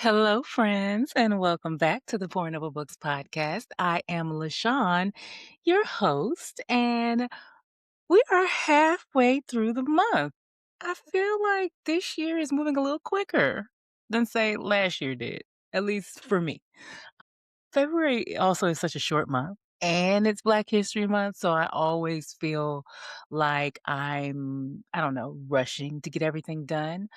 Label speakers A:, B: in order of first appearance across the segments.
A: Hello, friends, and welcome back to the Point of a Books podcast. I am LaShawn, your host, and we are halfway through the month. I feel like this year is moving a little quicker than, say, last year did, at least for me. February also is such a short month, and it's Black History Month, so I always feel like I don't know, rushing to get everything done.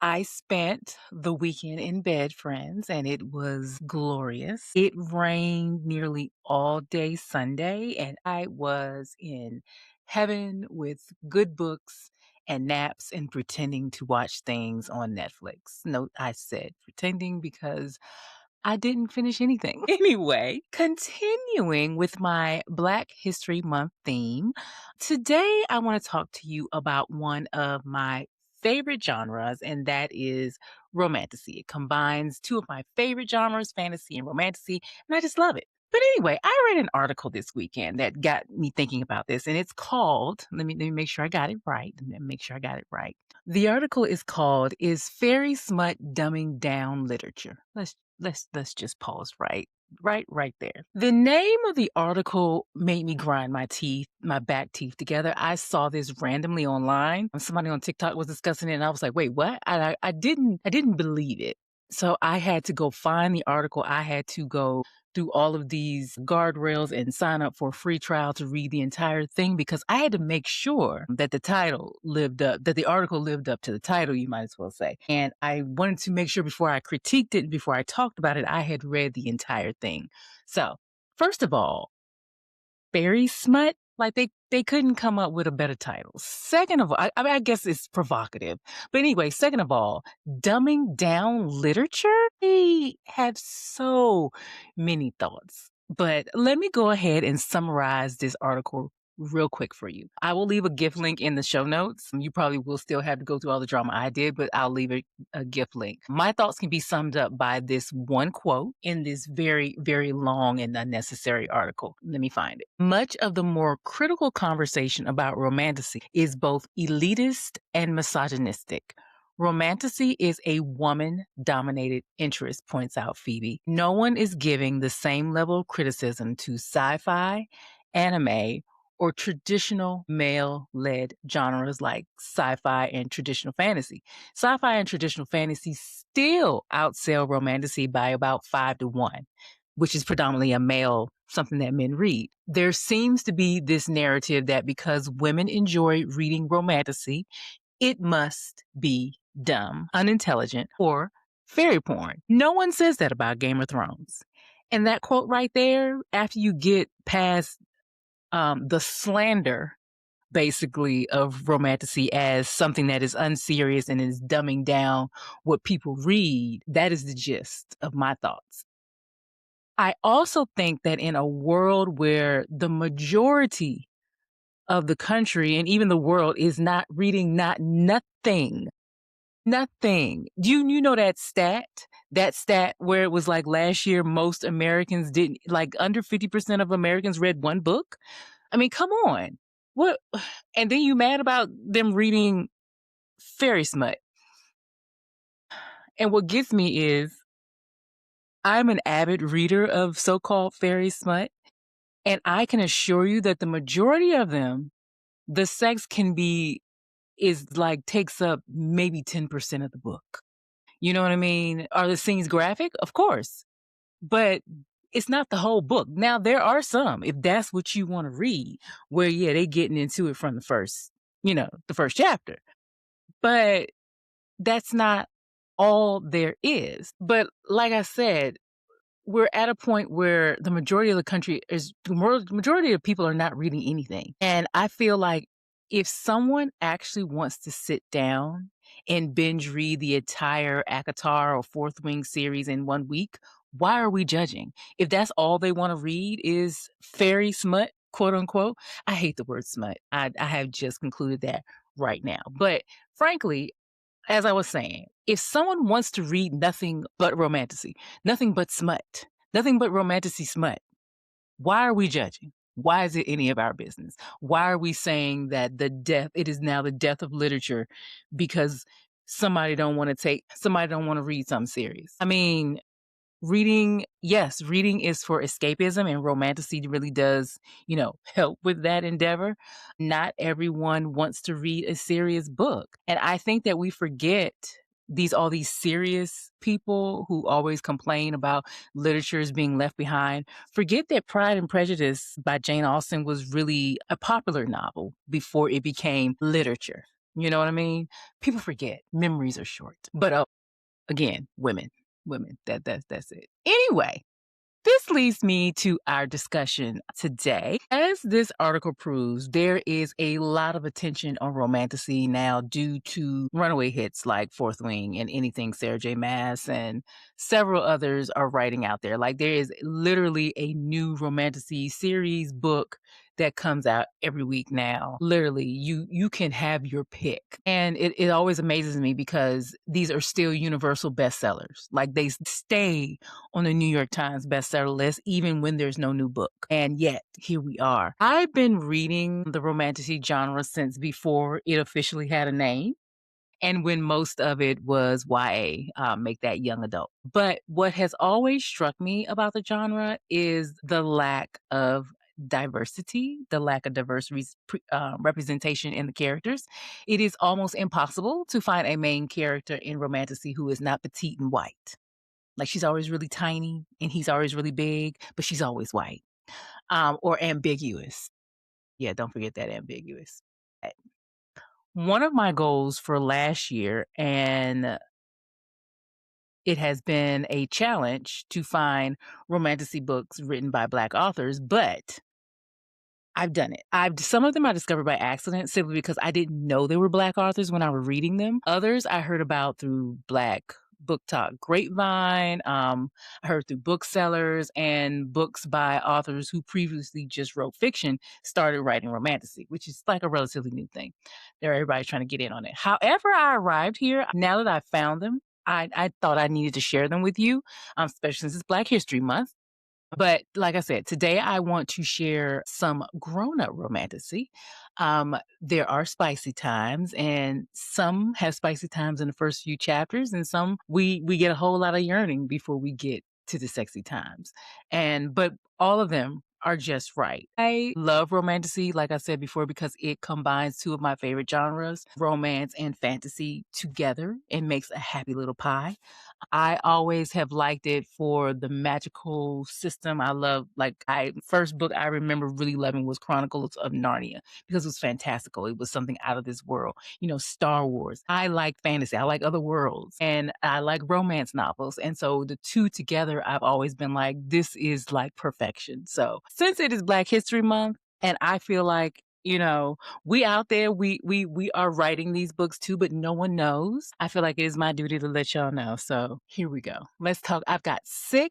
A: I spent the weekend in bed, friends, and it was glorious. It rained nearly all day Sunday, and I was in heaven with good books and naps and pretending to watch things on Netflix. Note I said pretending because I didn't finish anything. Anyway, continuing with my Black History Month theme, today I want to talk to you about one of my favorite genres, and that is romantasy. It combines two of my favorite genres, fantasy and romantasy, and I just love it. But anyway, I read an article this weekend that got me thinking about this, and it's called, let me make sure I got it right. Let me make sure I got it right. The article is called "Is Fairy Smut Dumbing Down Literature?" Let's just pause right there. The name of the article made me grind my back teeth together. I saw this randomly online. Somebody on TikTok was discussing it, and I was like, "Wait, what?" I didn't believe it. So I had to go find the article. I had to go through all of these guardrails and sign up for a free trial to read the entire thing because I had to make sure that the article lived up to the title, you might as well say. And I wanted to make sure before I critiqued it, before I talked about it, I had read the entire thing. So, first of all, fairy smut, like they couldn't come up with a better title. Second of all, I guess it's provocative. But anyway, second of all, dumbing down literature? They have so many thoughts. But let me go ahead and summarize this article real quick for you. I will leave a gift link in the show notes. You probably will still have to go through all the drama I did, but I'll leave a gift link. My thoughts can be summed up by this one quote in this very, very long and unnecessary article. Let me find it. Much of the more critical conversation about romantasy is both elitist and misogynistic. Romantasy is a woman dominated interest, points out Phoebe. No one is giving the same level of criticism to sci fi, anime, or traditional male led genres like sci fi and traditional fantasy. Sci fi and traditional fantasy still outsell romantasy by about 5 to 1, which is predominantly a male, something that men read. There seems to be this narrative that because women enjoy reading romantasy, it must be dumb, unintelligent, or fairy porn. No one says that about Game of Thrones. And that quote right there, after you get past the slander, basically, of romantasy as something that is unserious and is dumbing down what people read, that is the gist of my thoughts. I also think that in a world where the majority of the country and even the world is not reading nothing. Do you know that stat? That stat where it was like last year, most Americans didn't, like under 50% of Americans read one book. I mean, come on. What? And then you mad about them reading fairy smut. And what gets me is I'm an avid reader of so-called fairy smut, and I can assure you that the majority of them, the sex is like takes up maybe 10% of the book. You know what I mean? Are the scenes graphic? Of course. But it's not the whole book. Now, there are some, if that's what you want to read, where, yeah, they getting into it from the first chapter. But that's not all there is. But like I said, we're at a point where the majority of the majority of people are not reading anything. And I feel like if someone actually wants to sit down and binge read the entire ACOTAR or Fourth Wing series in 1 week, why are we judging? If that's all they want to read is fairy smut, quote unquote, I hate the word smut. I have just concluded that right now. But frankly, as I was saying, if someone wants to read nothing but romantasy, nothing but smut, nothing but romantasy smut, why are we judging? Why is it any of our business? Why are we saying that it is now the death of literature because somebody don't want to read something serious. I mean, reading, yes, reading is for escapism, and romantasy really does, help with that endeavor. Not everyone wants to read a serious book. And I think that we forget all these serious people who always complain about literatures being left behind. Forget that Pride and Prejudice by Jane Austen was really a popular novel before it became literature. You know what I mean? People forget. Memories are short. But again, women. That's it. Anyway, this leads me to our discussion today. As this article proves, there is a lot of attention on romantasy now due to runaway hits like Fourth Wing and Anything Sarah J. Maas and several others are writing out there. Like there is literally a new romantasy series book that comes out every week now. Literally, you can have your pick. And it always amazes me because these are still universal bestsellers. Like they stay on the New York Times bestseller list, even when there's no new book. And yet, here we are. I've been reading the romantasy genre since before it officially had a name. And when most of it was YA, make that young adult. But what has always struck me about the genre is the lack of diversity, the lack of diverse representation in the characters. It is almost impossible to find a main character in romantasy who is not petite and white. Like she's always really tiny and he's always really big, but she's always white, or ambiguous. Yeah, don't forget that ambiguous. One of my goals for last year, and it has been a challenge to find romantasy books written by Black authors, but I've done it. Some of them I discovered by accident simply because I didn't know they were Black authors when I was reading them. Others I heard about through Black book talk grapevine. I heard through booksellers and books by authors who previously just wrote fiction started writing romantasy, which is like a relatively new thing. Everybody's trying to get in on it. However, I arrived here. Now that I found them, I thought I needed to share them with you, especially since it's Black History Month. But like I said, today I want to share some grown-up romantasy. There are spicy times, and some have spicy times in the first few chapters, and some we get a whole lot of yearning before we get to the sexy times. But all of them are just right. I love romantasy, like I said before, because it combines two of my favorite genres, romance and fantasy, together and makes a happy little pie. I always have liked it for the magical system. I love first book I remember really loving was Chronicles of Narnia because it was fantastical. It was something out of this world. Star Wars. I like fantasy. I like other worlds and I like romance novels. And so the two together, I've always been like, this is like perfection. So since it is Black History Month, and I feel like we out there, we are writing these books too, but no one knows. I feel like it is my duty to let y'all know. So here we go. Let's talk. I've got 6.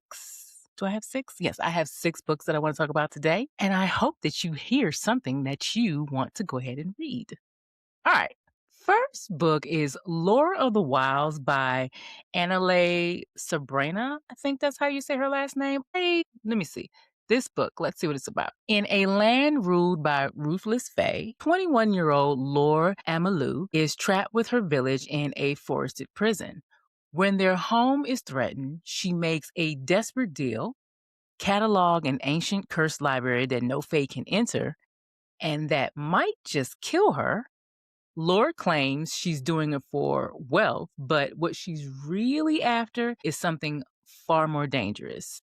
A: Do I have 6? Yes, I have 6 books that I want to talk about today. And I hope that you hear something that you want to go ahead and read. All right. First book is Lore of the Wilds by Annalee Sabrina. I think that's how you say her last name. Hey, let me see. This book, let's see what it's about. In a land ruled by ruthless fae, 21-year-old Lore Amalou is trapped with her village in a forested prison. When their home is threatened, she makes a desperate deal, catalog an ancient cursed library that no fae can enter, and that might just kill her. Lore claims she's doing it for wealth, but what she's really after is something far more dangerous.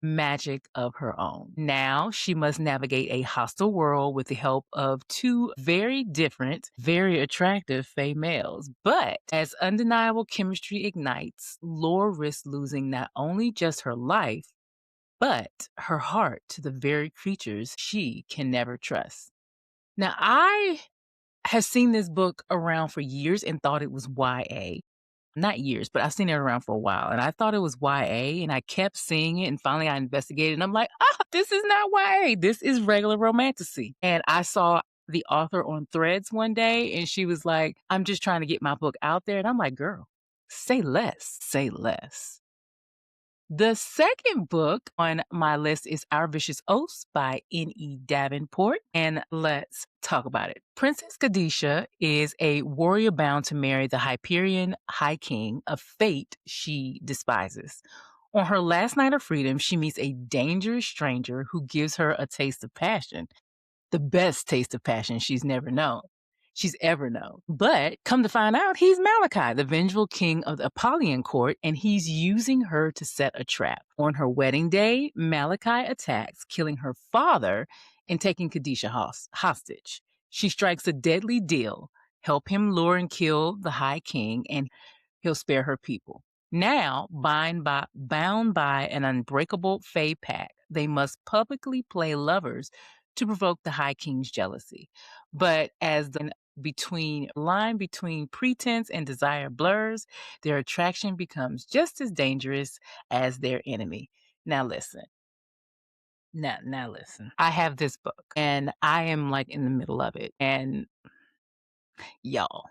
A: Magic of her own. Now she must navigate a hostile world with the help of 2 very different, very attractive fae males. But as undeniable chemistry ignites, Lore risks losing not only just her life, but her heart to the very creatures she can never trust. Now, I have seen this book around for years and thought it was YA. Not years, but I've seen it around for a while. And I thought it was YA and I kept seeing it. And finally I investigated and I'm like, this is not YA. This is regular romantasy. And I saw the author on Threads one day and she was like, I'm just trying to get my book out there. And I'm like, girl, say less, say less. The second book on my list is Our Vicious Oaths by N.E. Davenport, and let's talk about it. Princess Kadisha is a warrior bound to marry the Hyperion High King, a fate she despises. On her last night of freedom, she meets a dangerous stranger who gives her a taste of passion, the best taste of passion she's ever known. But come to find out, he's Malachi, the vengeful king of the Apollyon court, and he's using her to set a trap. On her wedding day, Malachi attacks, killing her father and taking Kadisha hostage. She strikes a deadly deal, help him lure and kill the high king, and he'll spare her people. Now, bound by an unbreakable Fey pact, they must publicly play lovers to provoke the High King's jealousy. But as the line between pretense and desire blurs, their attraction becomes just as dangerous as their enemy. Now listen. Now listen. I have this book and I am like in the middle of it. And y'all,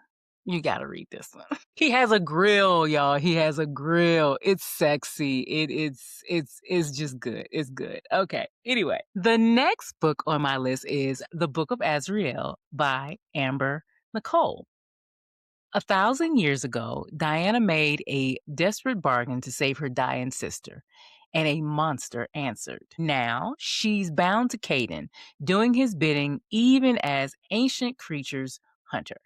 A: you got to read this one. He has a grill, y'all. He has a grill. It's sexy. It's just good. It's good. Okay. Anyway, the next book on my list is The Book of Azrael by Amber Nicole. 1,000 years ago, Diana made a desperate bargain to save her dying sister, and a monster answered. Now she's bound to Caden, doing his bidding even as ancient creatures hunt her.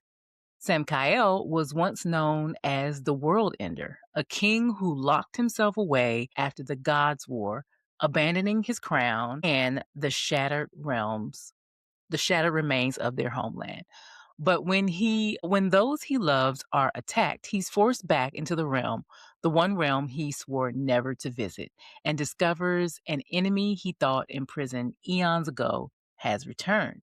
A: Samkael was once known as the World Ender, a king who locked himself away after the Gods' War, abandoning his crown and the shattered remains of their homeland. But when those he loves are attacked, he's forced back into the one realm he swore never to visit, and discovers an enemy he thought imprisoned eons ago has returned.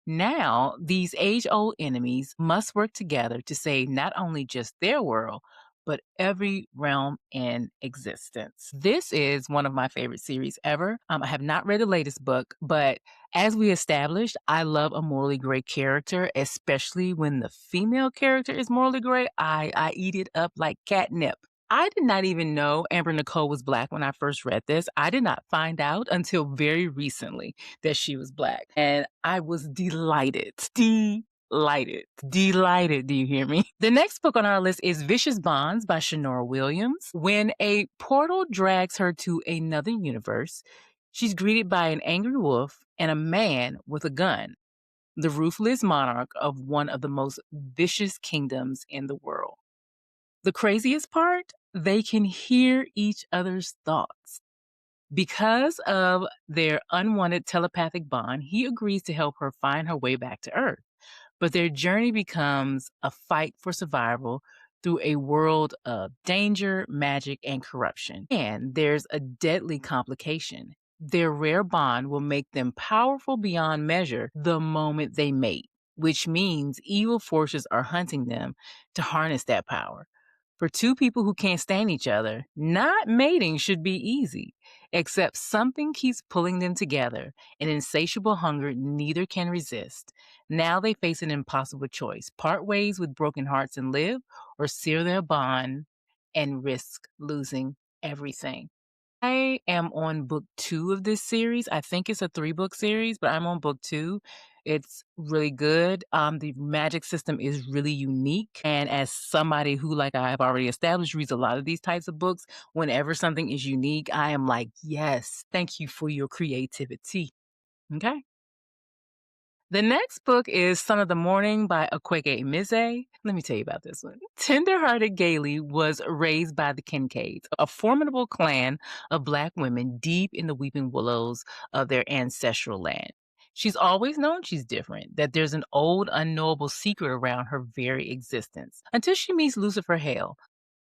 A: Now, these age old enemies must work together to save not only just their world, but every realm in existence. This is one of my favorite series ever. I have not read the latest book, but as we established, I love a morally gray character, especially when the female character is morally gray. I eat it up like catnip. I did not even know Amber Nicole was Black when I first read this. I did not find out until very recently that she was Black. And I was delighted. Delighted. Do you hear me? The next book on our list is Vicious Bonds by Shanora Williams. When a portal drags her to another universe, she's greeted by an angry wolf and a man with a gun, the ruthless monarch of one of the most vicious kingdoms in the world. The craziest part, they can hear each other's thoughts. Because of their unwanted telepathic bond, he agrees to help her find her way back to Earth. But their journey becomes a fight for survival through a world of danger, magic, and corruption. And there's a deadly complication. Their rare bond will make them powerful beyond measure the moment they mate, which means evil forces are hunting them to harness that power. For two people who can't stand each other, not mating should be easy, except something keeps pulling them together, an insatiable hunger neither can resist. Now they face an impossible choice: part ways with broken hearts and live, or sear their bond and risk losing everything. I am on book 2 of this series. I think it's a 3-book series, but I'm on book 2. It's really good. The magic system is really unique. And as somebody who, like I have already established, reads a lot of these types of books, whenever something is unique, I am like, yes, thank you for your creativity. Okay. The next book is Son of the Morning by Okwege Emize. Let me tell you about this one. Tender-hearted Gailey was raised by the Kincaids, a formidable clan of Black women deep in the weeping willows of their ancestral land. She's always known she's different, that there's an old, unknowable secret around her very existence, until she meets Lucifer Hale.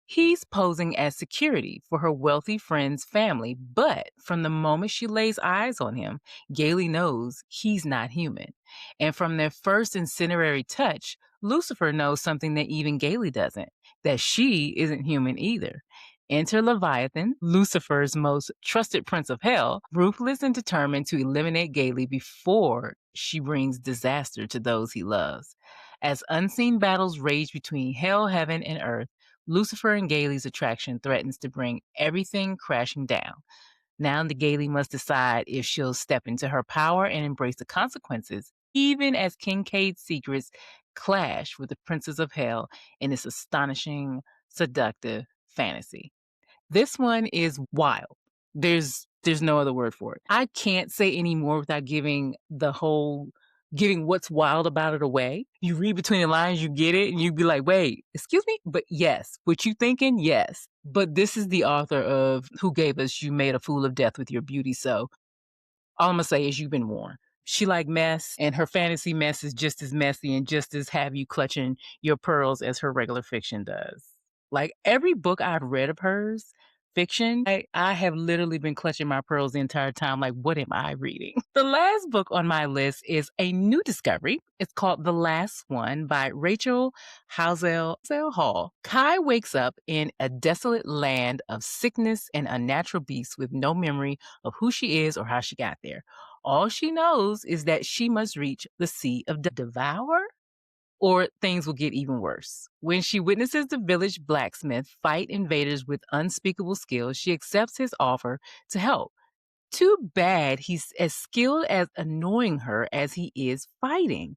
A: He's posing as security for her wealthy friend's family, but from the moment she lays eyes on him, Gailey knows he's not human. And from their first incendiary touch, Lucifer knows something that even Gailey doesn't, that she isn't human either. Enter Leviathan, Lucifer's most trusted prince of hell, ruthless and determined to eliminate Gailey before she brings disaster to those he loves. As unseen battles rage between hell, heaven, and earth, Lucifer and Gailey's attraction threatens to bring everything crashing down. Now the Gailey must decide if she'll step into her power and embrace the consequences, even as Kincaid's secrets clash with the Princes of Hell in this astonishing, seductive fantasy. This one is wild. There's no other word for it. I can't say any more without giving what's wild about it away. You read between the lines, you get it, and you'd be like, wait, excuse me? But yes, what you thinking? Yes. But this is the author of Who Gave Us You Made a Fool of Death with Your Beauty. So all I'm gonna say is you've been warned. She like mess, and her fantasy mess is just as messy and just as have you clutching your pearls as her regular fiction does. Like every book I've read of hers, fiction, I have literally been clutching my pearls the entire time. Like, what am I reading? The last book on my list is a new discovery. It's called The Last One by Rachel Housel Hall. Kai wakes up in a desolate land of sickness and unnatural beasts with no memory of who she is or how she got there. All she knows is that she must reach the Sea of Devour, or things will get even worse. When she witnesses the village blacksmith fight invaders with unspeakable skill, she accepts his offer to help. Too bad he's as skilled as annoying her as he is fighting.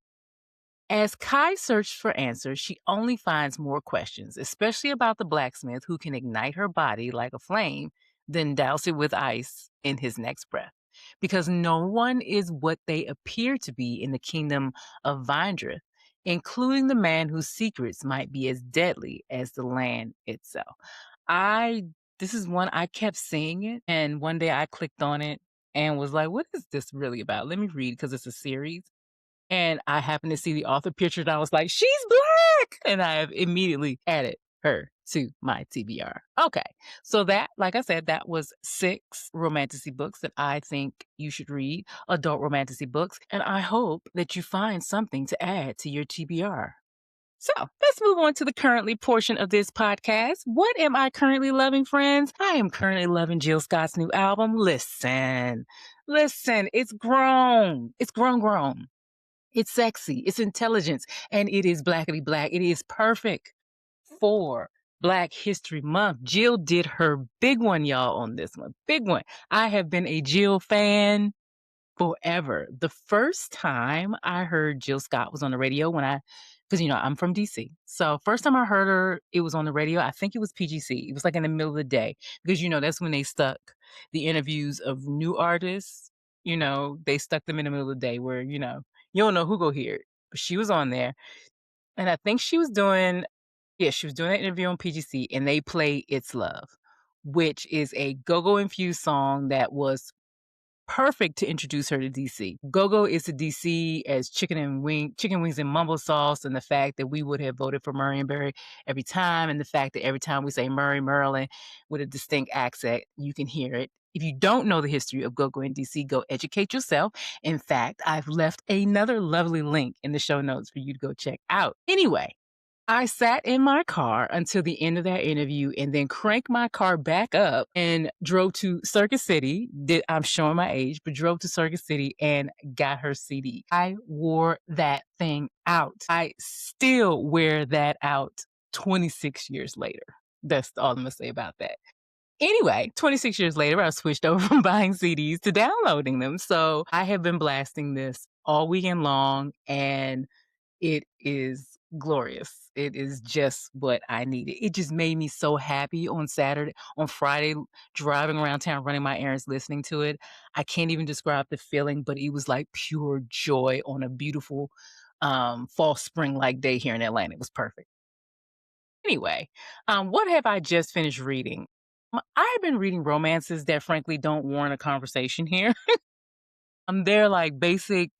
A: As Kai searches for answers, she only finds more questions, especially about the blacksmith who can ignite her body like a flame, then douse it with ice in his next breath. Because no one is what they appear to be in the kingdom of Vindrith, including the man whose secrets might be as deadly as the land itself. This is one I kept seeing it, and one day I clicked on it and was like, what is this really about? Let me read because it's a series. And I happened to see the author picture and I was like, she's Black. And I have immediately added her to my TBR. Okay. So that, like I said, that was 6 romantasy books that I think you should read, adult romantasy books. And I hope that you find something to add to your TBR. So let's move on to the currently portion of this podcast. What am I currently loving, friends? I am currently loving Jill Scott's new album. Listen, it's grown. It's grown. It's sexy, it's intelligence, and it is blackity black. It is perfect for Black History Month. Jill did her big one, y'all, on this one. Big one. I have been a Jill fan forever. The first time I heard Jill Scott was on the radio because I'm from DC. So first time I heard her, it was on the radio. I think it was PGC. It was like in the middle of the day because that's when they stuck the interviews of new artists. They stuck them in the middle of the day where you don't know who go hear it. But she was on there, and I think she was doing that interview on PGC, and they played "It's Love," which is a go-go infused song that was perfect to introduce her to DC. Go-Go is to DC as chicken wings and mumble sauce, and the fact that we would have voted for Murray and Barry every time, and the fact that every time we say Murray, Maryland with a distinct accent, you can hear it. If you don't know the history of Go-Go in DC, go educate yourself. In fact, I've left another lovely link in the show notes for you to go check out. Anyway, I sat in my car until the end of that interview and then cranked my car back up and drove to Circuit City. I'm showing my age, but drove to Circuit City and got her CD. I wore that thing out. I still wear that out 26 years later. That's all I'm going to say about that. Anyway, 26 years later, I switched over from buying CDs to downloading them. So I have been blasting this all weekend long, and it is glorious. It is just what I needed. It just made me so happy on Friday, driving around town, running my errands, listening to it. I can't even describe the feeling, but it was like pure joy on a beautiful fall spring-like day here in Atlanta. It was perfect. Anyway, what have I just finished reading? I've been reading romances that frankly don't warrant a conversation here. They're like basic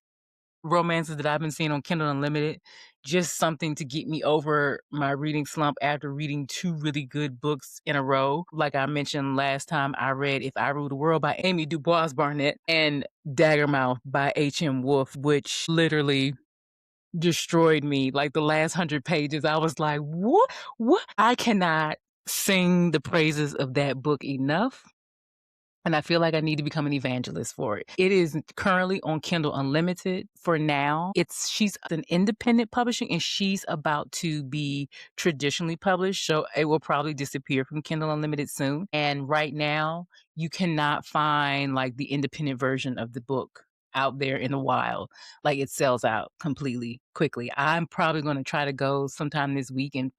A: romances that I've been seeing on Kindle Unlimited, just something to get me over my reading slump after reading 2 really good books in a row. Like I mentioned last time, I read If I Ruled the World by Amy Dubois Barnett and Daggermouth by H.M. Wolf, which literally destroyed me. Like the last 100 pages, I was like, what? I cannot sing the praises of that book enough. and I feel like I need to become an evangelist for it. It is currently on Kindle Unlimited for now. She's an independent publishing, and she's about to be traditionally published, so it will probably disappear from Kindle Unlimited soon. And right now, you cannot find like the independent version of the book out there in the wild. Like it sells out completely quickly. I'm probably going to try to go sometime this week and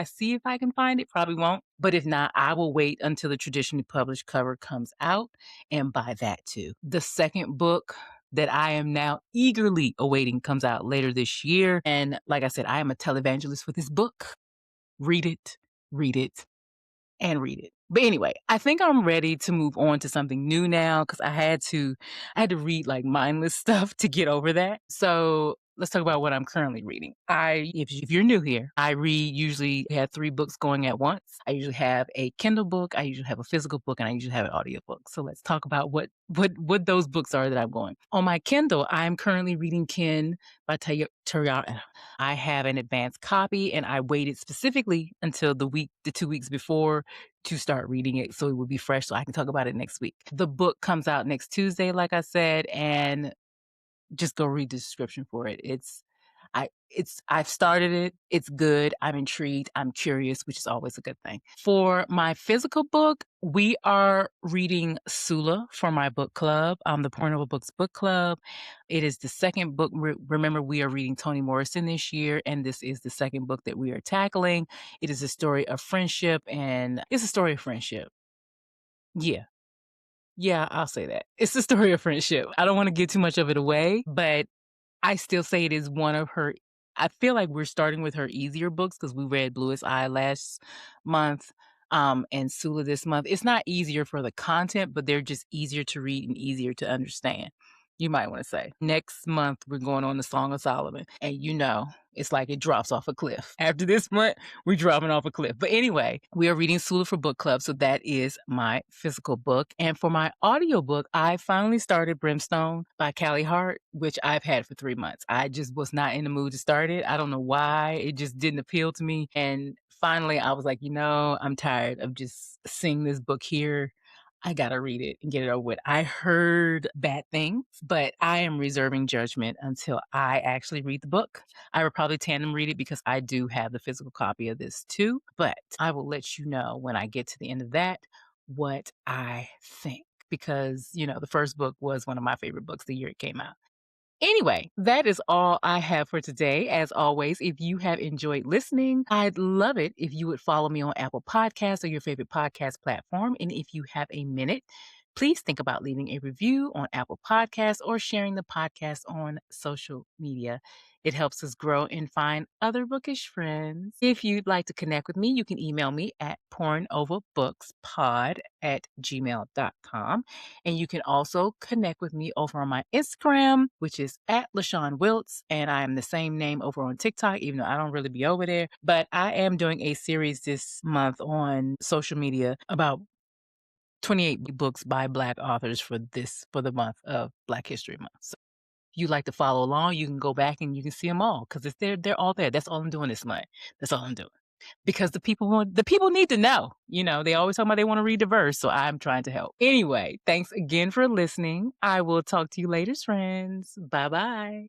A: see if I can find it. Probably won't. But if not, I will wait until the traditionally published cover comes out and buy that too. The second book that I am now eagerly awaiting comes out later this year. And like I said, I am a televangelist for this book. Read it, read it, and read it. But anyway, I think I'm ready to move on to something new now because I had to read like mindless stuff to get over that. So let's talk about what I'm currently reading. If you're new here, I usually have 3 books going at once. I usually have a Kindle book, I usually have a physical book, and I usually have an audio book. So let's talk about what those books are that I'm going. On my Kindle, I'm currently reading Kin by Taryara. I have an advanced copy, and I waited specifically until the 2 weeks before to start reading it so it will be fresh so I can talk about it next week. The book comes out next Tuesday, like I said, and just go read the description for it. I've started it. It's good. I'm intrigued. I'm curious, which is always a good thing. For my physical book, we are reading Sula for my book club, the Pornable Books Book Club. It is the second book. Remember, we are reading Toni Morrison this year, and this is the second book that we are tackling. It is a story of friendship, and it's a story of friendship. Yeah. Yeah, I'll say that. It's the story of friendship. I don't want to give too much of it away, but I still say it is one of her. I feel like we're starting with her easier books because we read Bluest Eye last month, and Sula this month. It's not easier for the content, but they're just easier to read and easier to understand. You might want to say. Next month, we're going on the Song of Solomon. And it's like it drops off a cliff. After this month, we're dropping off a cliff. But anyway, we are reading Sula for book club. So that is my physical book. And for my audiobook, I finally started Brimstone by Callie Hart, which I've had for 3 months. I just was not in the mood to start it. I don't know why. It just didn't appeal to me. And finally, I was like, I'm tired of just seeing this book here. I gotta read it and get it over with. I heard bad things, but I am reserving judgment until I actually read the book. I would probably tandem read it because I do have the physical copy of this too, but I will let you know when I get to the end of that what I think because, the first book was one of my favorite books the year it came out. Anyway, that is all I have for today. As always, if you have enjoyed listening, I'd love it if you would follow me on Apple Podcasts or your favorite podcast platform. And if you have a minute, please think about leaving a review on Apple Podcasts or sharing the podcast on social media. It helps us grow and find other bookish friends. If you'd like to connect with me, you can email me at pornoverbookspod@gmail.com. And you can also connect with me over on my Instagram, which is at LaShawn Wiltz. And I am the same name over on TikTok, even though I don't really be over there. But I am doing a series this month on social media about 28 books by Black authors for the month of Black History Month. So if you like to follow along, you can go back and you can see them all because they're all there. That's all I'm doing this month. That's all I'm doing. Because the people need to know. They always talk about they want to read diverse, so I'm trying to help. Anyway, thanks again for listening. I will talk to you later, friends. Bye-bye.